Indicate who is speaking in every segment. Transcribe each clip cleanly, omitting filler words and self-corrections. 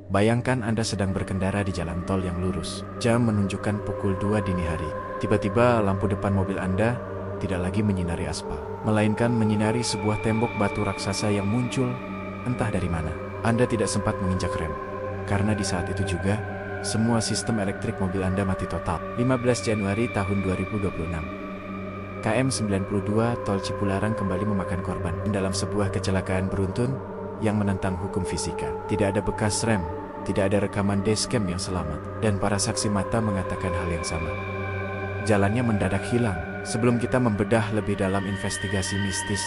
Speaker 1: Bayangkan Anda sedang berkendara di jalan tol yang lurus. Jam menunjukkan pukul 2 dini hari. Tiba-tiba lampu depan mobil Anda tidak lagi menyinari aspal, melainkan menyinari sebuah tembok batu raksasa yang muncul entah dari mana. Anda tidak sempat menginjak rem, karena di saat itu juga semua sistem elektrik mobil Anda mati total. 15 Januari tahun 2026. KM 92 Tol Cipularang kembali memakan korban dalam sebuah kecelakaan beruntun yang menentang hukum fisika. Tidak ada bekas rem, tidak ada rekaman dashcam yang selamat, dan para saksi mata mengatakan hal yang sama. Jalannya mendadak hilang. Sebelum kita membedah lebih dalam investigasi mistis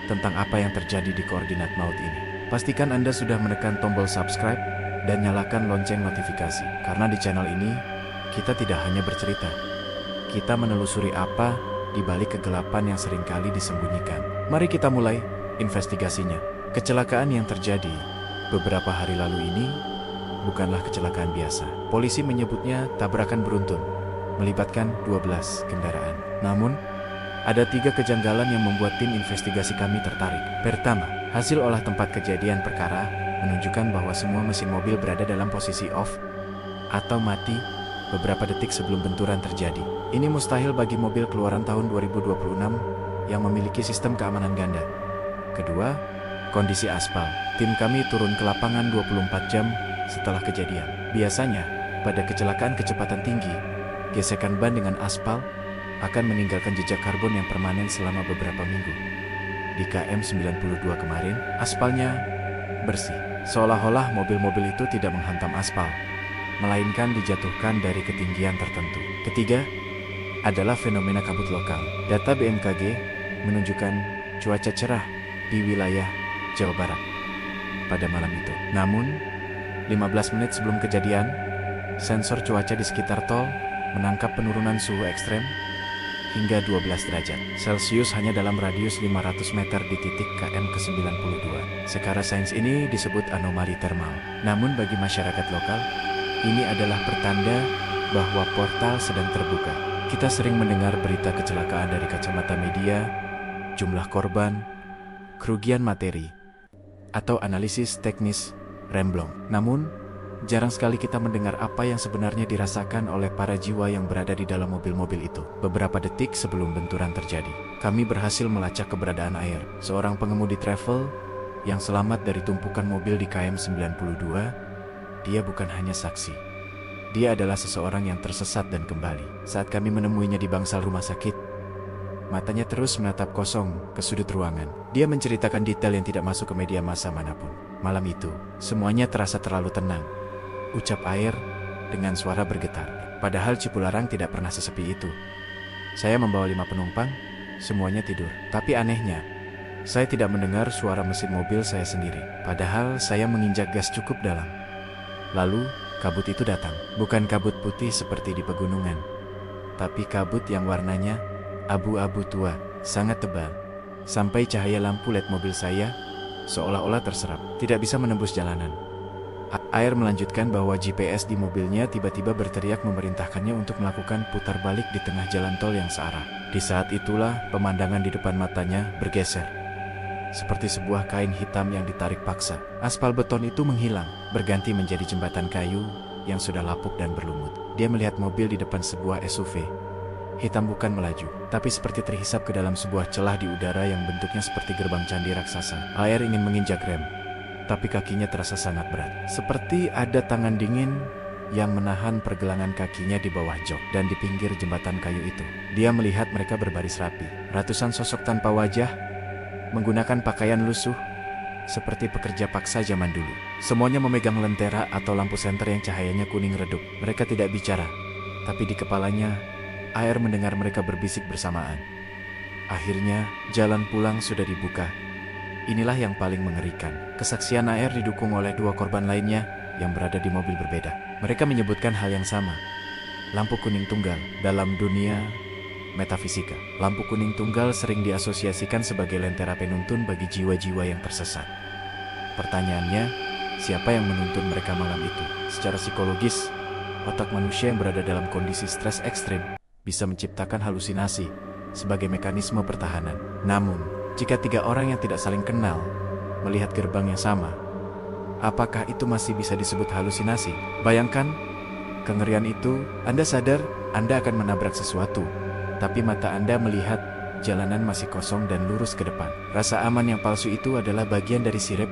Speaker 1: tentang apa yang terjadi di koordinat maut ini, pastikan Anda sudah menekan tombol subscribe dan nyalakan lonceng notifikasi. Karena di channel ini, kita tidak hanya bercerita, kita menelusuri apa di balik kegelapan yang seringkali disembunyikan. Mari kita mulai investigasinya. Kecelakaan yang terjadi beberapa hari lalu ini bukanlah kecelakaan biasa. Polisi menyebutnya tabrakan beruntun, melibatkan 12 kendaraan. Namun, ada 3 kejanggalan yang membuat tim investigasi kami tertarik. Pertama, hasil olah tempat kejadian perkara menunjukkan bahwa semua mesin mobil berada dalam posisi off atau mati beberapa detik sebelum benturan terjadi. Ini mustahil bagi mobil keluaran tahun 2026 yang memiliki sistem keamanan ganda. Kedua, kondisi aspal. Tim kami turun ke lapangan 24 jam setelah kejadian. Biasanya, pada kecelakaan kecepatan tinggi, gesekan ban dengan aspal akan meninggalkan jejak karbon yang permanen selama beberapa minggu. Di KM 92 kemarin, aspalnya bersih. Seolah-olah mobil-mobil itu tidak menghantam aspal, melainkan dijatuhkan dari ketinggian tertentu. Ketiga, adalah fenomena kabut lokal. Data BMKG menunjukkan cuaca cerah di wilayah Jawa Barat pada malam itu. Namun, 15 menit sebelum kejadian, sensor cuaca di sekitar tol menangkap penurunan suhu ekstrem hingga 12 derajat Celcius hanya dalam radius 500 meter di titik KM ke-92. Secara sains ini disebut anomali termal. Namun bagi masyarakat lokal, ini adalah pertanda bahwa portal sedang terbuka. Kita sering mendengar berita kecelakaan dari kacamata media, jumlah korban, kerugian materi, atau analisis teknis remblong. Namun, jarang sekali kita mendengar apa yang sebenarnya dirasakan oleh para jiwa yang berada di dalam mobil-mobil itu. Beberapa detik sebelum benturan terjadi, kami berhasil melacak keberadaan Air, seorang pengemudi travel yang selamat dari tumpukan mobil di KM 92. Dia bukan hanya saksi. Dia adalah seseorang yang tersesat dan kembali. Saat kami menemuinya di bangsal rumah sakit, matanya terus menatap kosong ke sudut ruangan. Dia menceritakan detail yang tidak masuk ke media massa manapun. Malam itu, semuanya terasa terlalu tenang, ucap Air dengan suara bergetar. Padahal Cipularang tidak pernah sesepi itu. Saya membawa 5 penumpang, semuanya tidur. Tapi anehnya, saya tidak mendengar suara mesin mobil saya sendiri. Padahal saya menginjak gas cukup dalam. Lalu, kabut itu datang. Bukan kabut putih seperti di pegunungan, tapi kabut yang warnanya abu-abu tua, sangat tebal. Sampai cahaya lampu LED mobil saya seolah-olah terserap, tidak bisa menembus jalanan. Air melanjutkan bahwa GPS di mobilnya tiba-tiba berteriak memerintahkannya untuk melakukan putar balik di tengah jalan tol yang searah. Di saat itulah pemandangan di depan matanya bergeser, seperti sebuah kain hitam yang ditarik paksa. Aspal beton itu menghilang, berganti menjadi jembatan kayu yang sudah lapuk dan berlumut. Dia melihat mobil di depan sebuah SUV. Hitam bukan melaju, tapi seperti terhisap ke dalam sebuah celah di udara yang bentuknya seperti gerbang candi raksasa. Air ingin menginjak rem, tapi kakinya terasa sangat berat. Seperti ada tangan dingin yang menahan pergelangan kakinya di bawah jok dan di pinggir jembatan kayu itu. Dia melihat mereka berbaris rapi. Ratusan sosok tanpa wajah, menggunakan pakaian lusuh, seperti pekerja paksa zaman dulu. Semuanya memegang lentera atau lampu senter yang cahayanya kuning redup. Mereka tidak bicara, tapi di kepalanya, Air mendengar mereka berbisik bersamaan. Akhirnya, jalan pulang sudah dibuka. Inilah yang paling mengerikan. Kesaksian Air didukung oleh 2 korban lainnya yang berada di mobil berbeda. Mereka menyebutkan hal yang sama. Lampu kuning tunggal. Dalam dunia metafisika, lampu kuning tunggal sering diasosiasikan sebagai lentera penuntun bagi jiwa-jiwa yang tersesat. Pertanyaannya, siapa yang menuntun mereka malam itu? Secara psikologis, otak manusia yang berada dalam kondisi stres ekstrim bisa menciptakan halusinasi sebagai mekanisme pertahanan. Namun, jika 3 orang yang tidak saling kenal melihat gerbang yang sama, Apakah itu masih bisa disebut halusinasi? Bayangkan kengerian itu. Anda sadar Anda akan menabrak sesuatu, tapi mata Anda melihat jalanan masih kosong dan lurus ke depan. Rasa aman yang palsu itu adalah bagian dari sirep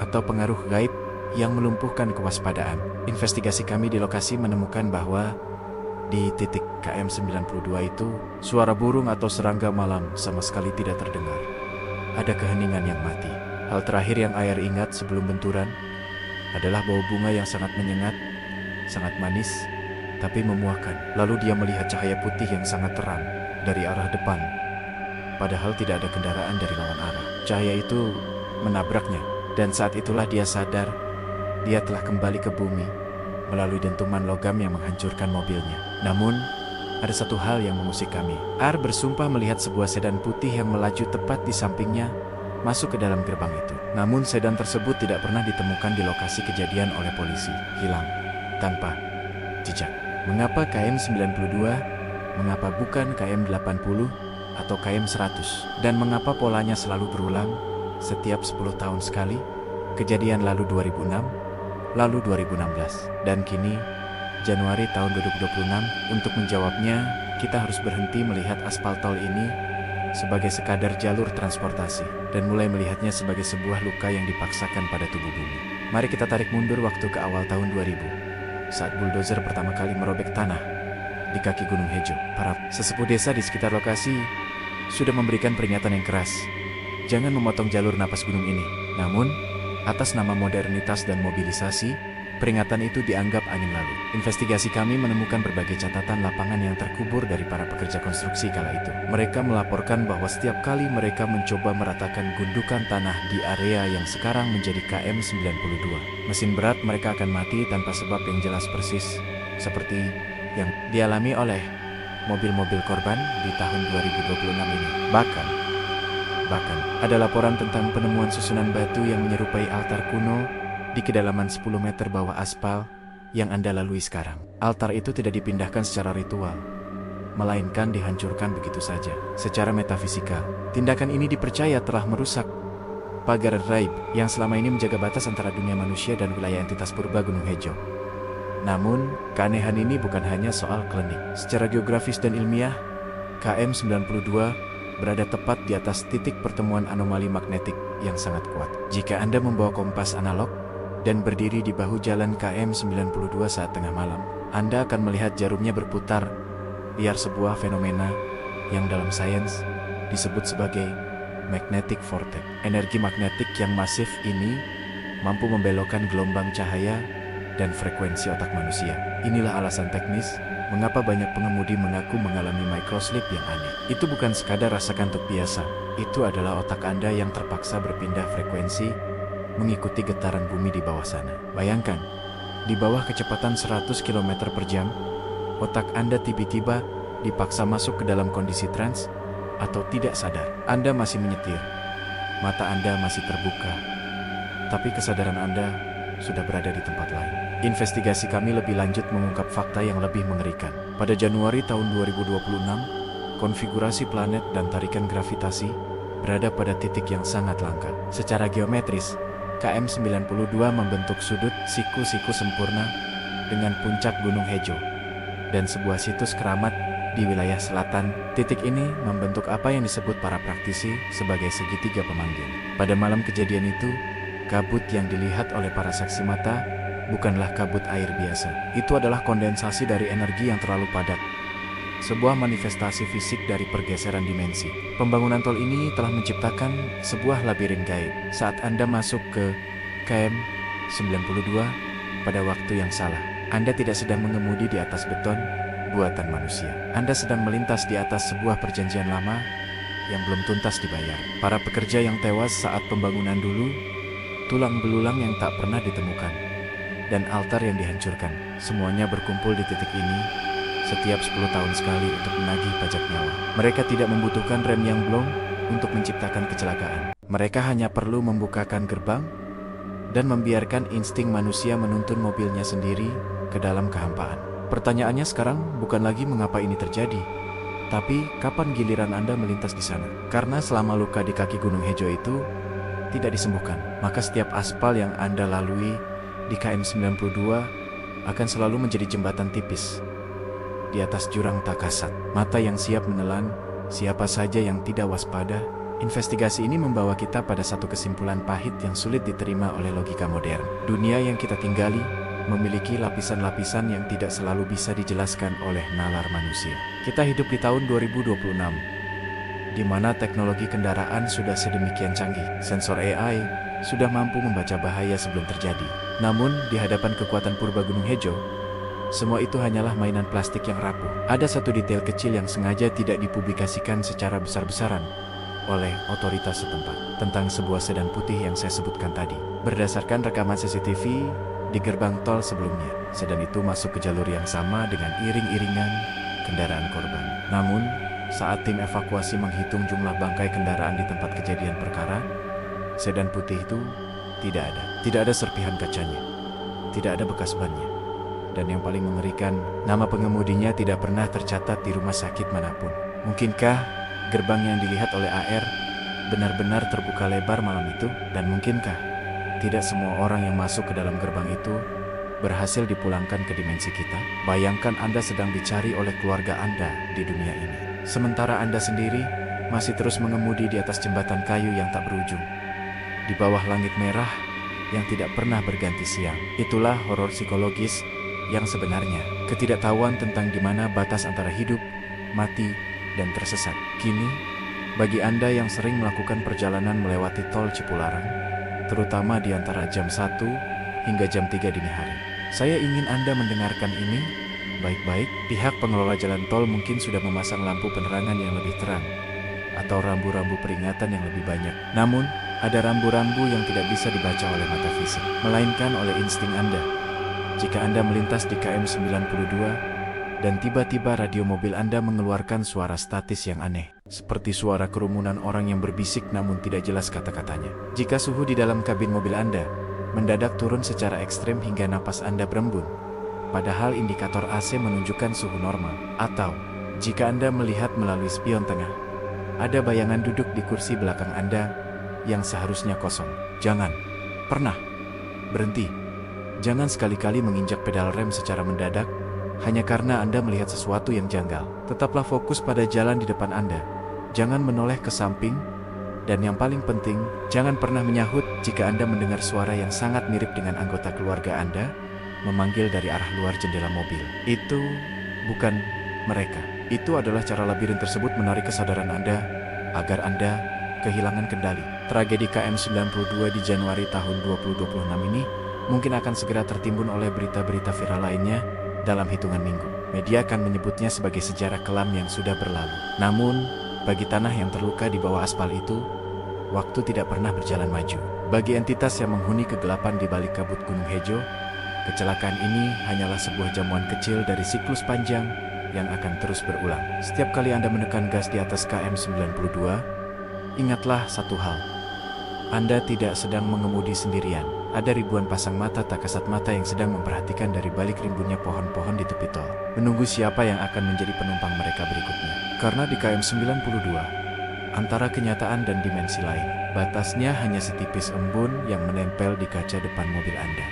Speaker 1: atau pengaruh gaib yang melumpuhkan kewaspadaan. Investigasi kami di lokasi menemukan bahwa di titik KM 92 itu, suara burung atau serangga malam sama sekali tidak terdengar. Ada keheningan yang mati. Hal terakhir yang Ayer ingat sebelum benturan adalah bau bunga yang sangat menyengat, sangat manis, tapi memuakkan. Lalu dia melihat cahaya putih yang sangat terang dari arah depan, padahal tidak ada kendaraan dari lawan arah. Cahaya itu menabraknya, dan saat itulah dia sadar dia telah kembali ke bumi melalui dentuman logam yang menghancurkan mobilnya. Namun, ada satu hal yang mengusik kami. Ar bersumpah melihat sebuah sedan putih yang melaju tepat di sampingnya masuk ke dalam gerbang itu. Namun sedan tersebut tidak pernah ditemukan di lokasi kejadian oleh polisi. Hilang tanpa jejak. Mengapa KM 92? Mengapa bukan KM 80 atau KM 100? Dan mengapa polanya selalu berulang setiap 10 tahun sekali? Kejadian lalu 2006, lalu 2016, dan kini Januari tahun 2026. Untuk menjawabnya, kita harus berhenti melihat aspal tol ini sebagai sekadar jalur transportasi dan mulai melihatnya sebagai sebuah luka yang dipaksakan pada tubuh bumi. Mari kita tarik mundur waktu ke awal tahun 2000, saat buldozer pertama kali merobek tanah di kaki Gunung Hejo. Para sesepuh desa di sekitar lokasi sudah memberikan peringatan yang keras. Jangan memotong jalur napas gunung ini. Namun, atas nama modernitas dan mobilisasi, peringatan itu dianggap angin lalu. Investigasi kami menemukan berbagai catatan lapangan yang terkubur dari para pekerja konstruksi kala itu. Mereka melaporkan bahwa setiap kali mereka mencoba meratakan gundukan tanah di area yang sekarang menjadi KM 92, mesin berat mereka akan mati tanpa sebab yang jelas persis, seperti yang dialami oleh mobil-mobil korban di tahun 2026 ini. Bahkan, ada laporan tentang penemuan susunan batu yang menyerupai altar kuno di kedalaman 10 meter bawah aspal yang Anda lalui sekarang. Altar itu tidak dipindahkan secara ritual, melainkan dihancurkan begitu saja. Secara metafisikal, tindakan ini dipercaya telah merusak pagar raib yang selama ini menjaga batas antara dunia manusia dan wilayah entitas purba Gunung Hejo. Namun, keanehan ini bukan hanya soal klinik. Secara geografis dan ilmiah, KM 92 berada tepat di atas titik pertemuan anomali magnetik yang sangat kuat. Jika Anda membawa kompas analog dan berdiri di bahu jalan KM 92 saat tengah malam, Anda akan melihat jarumnya berputar liar, sebuah fenomena yang dalam sains disebut sebagai magnetic vortex. Energi magnetik yang masif ini mampu membelokkan gelombang cahaya dan frekuensi otak manusia. Inilah alasan teknis mengapa banyak pengemudi mengaku mengalami microslip yang aneh. Itu bukan sekadar rasa kantuk biasa, itu adalah otak Anda yang terpaksa berpindah frekuensi mengikuti getaran bumi di bawah sana. Bayangkan, di bawah kecepatan 100 km per jam, otak Anda tiba-tiba dipaksa masuk ke dalam kondisi trans atau tidak sadar. Anda masih menyetir, mata Anda masih terbuka, tapi kesadaran Anda sudah berada di tempat lain. Investigasi kami lebih lanjut mengungkap fakta yang lebih mengerikan. Pada Januari tahun 2026, konfigurasi planet dan tarikan gravitasi berada pada titik yang sangat langka. Secara geometris, KM 92 membentuk sudut siku-siku sempurna dengan puncak Gunung Hejo dan sebuah situs keramat di wilayah selatan. Titik ini membentuk apa yang disebut para praktisi sebagai segitiga pemanggil. Pada malam kejadian itu, kabut yang dilihat oleh para saksi mata bukanlah kabut air biasa. Itu adalah kondensasi dari energi yang terlalu padat, sebuah manifestasi fisik dari pergeseran dimensi. Pembangunan tol ini telah menciptakan sebuah labirin gaib. Saat Anda masuk ke KM 92 pada waktu yang salah, Anda tidak sedang mengemudi di atas beton buatan manusia. Anda sedang melintas di atas sebuah perjanjian lama yang belum tuntas dibayar. Para pekerja yang tewas saat pembangunan dulu, tulang belulang yang tak pernah ditemukan, dan altar yang dihancurkan, semuanya berkumpul di titik ini setiap 10 tahun sekali untuk menagih pajak nyawa. Mereka tidak membutuhkan rem yang blong untuk menciptakan kecelakaan. Mereka hanya perlu membukakan gerbang dan membiarkan insting manusia menuntun mobilnya sendiri ke dalam kehampaan. Pertanyaannya sekarang bukan lagi mengapa ini terjadi, tapi kapan giliran Anda melintas di sana? Karena selama luka di kaki Gunung Hejo itu, tidak disembuhkan, maka setiap aspal yang Anda lalui di KM 92 akan selalu menjadi jembatan tipis di atas jurang tak kasat. Mata yang siap menelan siapa saja yang tidak waspada. Investigasi ini membawa kita pada satu kesimpulan pahit yang sulit diterima oleh logika modern. Dunia yang kita tinggali memiliki lapisan-lapisan yang tidak selalu bisa dijelaskan oleh nalar manusia. Kita hidup di tahun 2026, di mana teknologi kendaraan sudah sedemikian canggih. Sensor AI sudah mampu membaca bahaya sebelum terjadi. Namun, di hadapan kekuatan purba Gunung Hejo, semua itu hanyalah mainan plastik yang rapuh. Ada satu detail kecil yang sengaja tidak dipublikasikan secara besar-besaran oleh otoritas setempat tentang sebuah sedan putih yang saya sebutkan tadi. Berdasarkan rekaman CCTV di gerbang tol sebelumnya, sedan itu masuk ke jalur yang sama dengan iring-iringan kendaraan korban. Namun, saat tim evakuasi menghitung jumlah bangkai kendaraan di tempat kejadian perkara, sedan putih itu tidak ada. Tidak ada serpihan kacanya, tidak ada bekas bannya. Dan yang paling mengerikan, nama pengemudinya tidak pernah tercatat di rumah sakit manapun. Mungkinkah gerbang yang dilihat oleh AR benar-benar terbuka lebar malam itu? Dan mungkinkah tidak semua orang yang masuk ke dalam gerbang itu berhasil dipulangkan ke dimensi kita? Bayangkan Anda sedang dicari oleh keluarga Anda di dunia ini, sementara Anda sendiri masih terus mengemudi di atas jembatan kayu yang tak berujung, di bawah langit merah yang tidak pernah berganti siang. Itulah horor psikologis yang sebenarnya, ketidaktahuan tentang di mana batas antara hidup, mati, dan tersesat. Kini, bagi Anda yang sering melakukan perjalanan melewati tol Cipularang, terutama di antara jam 1 hingga jam 3 dini hari, saya ingin Anda mendengarkan ini baik-baik. Pihak pengelola jalan tol mungkin sudah memasang lampu penerangan yang lebih terang, atau rambu-rambu peringatan yang lebih banyak. Namun, ada rambu-rambu yang tidak bisa dibaca oleh mata fisik, melainkan oleh insting Anda. Jika Anda melintas di KM 92 dan tiba-tiba radio mobil Anda mengeluarkan suara statis yang aneh, seperti suara kerumunan orang yang berbisik namun tidak jelas kata-katanya. Jika suhu di dalam kabin mobil Anda mendadak turun secara ekstrem hingga napas Anda berembun, padahal indikator AC menunjukkan suhu normal. Atau, jika Anda melihat melalui spion tengah, ada bayangan duduk di kursi belakang Anda yang seharusnya kosong. Jangan pernah berhenti. Jangan sekali-kali menginjak pedal rem secara mendadak hanya karena Anda melihat sesuatu yang janggal. Tetaplah fokus pada jalan di depan Anda. Jangan menoleh ke samping. Dan yang paling penting, jangan pernah menyahut jika Anda mendengar suara yang sangat mirip dengan anggota keluarga Anda memanggil dari arah luar jendela mobil. Itu bukan mereka. Itu adalah cara labirin tersebut menarik kesadaran Anda agar Anda kehilangan kendali. Tragedi KM 92 di Januari tahun 2026 ini mungkin akan segera tertimbun oleh berita-berita viral lainnya dalam hitungan minggu. Media akan menyebutnya sebagai sejarah kelam yang sudah berlalu. Namun, bagi tanah yang terluka di bawah aspal itu, waktu tidak pernah berjalan maju. Bagi entitas yang menghuni kegelapan di balik kabut Gunung Hejo, kecelakaan ini hanyalah sebuah jamuan kecil dari siklus panjang yang akan terus berulang. Setiap kali Anda menekan gas di atas KM 92, ingatlah satu hal. Anda tidak sedang mengemudi sendirian. Ada ribuan pasang mata tak kasat mata yang sedang memperhatikan dari balik rimbunnya pohon-pohon di tepi tol, menunggu siapa yang akan menjadi penumpang mereka berikutnya. Karena di KM 92, antara kenyataan dan dimensi lain, batasnya hanya setipis embun yang menempel di kaca depan mobil Anda.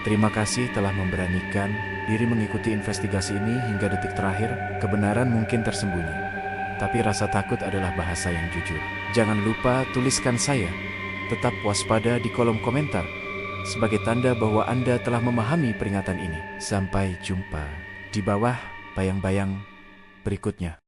Speaker 1: Terima kasih telah memberanikan diri mengikuti investigasi ini hingga detik terakhir. Kebenaran mungkin tersembunyi, tapi rasa takut adalah bahasa yang jujur. Jangan lupa tuliskan saya tetap waspada di kolom komentar sebagai tanda bahwa Anda telah memahami peringatan ini. Sampai jumpa di bawah bayang-bayang berikutnya.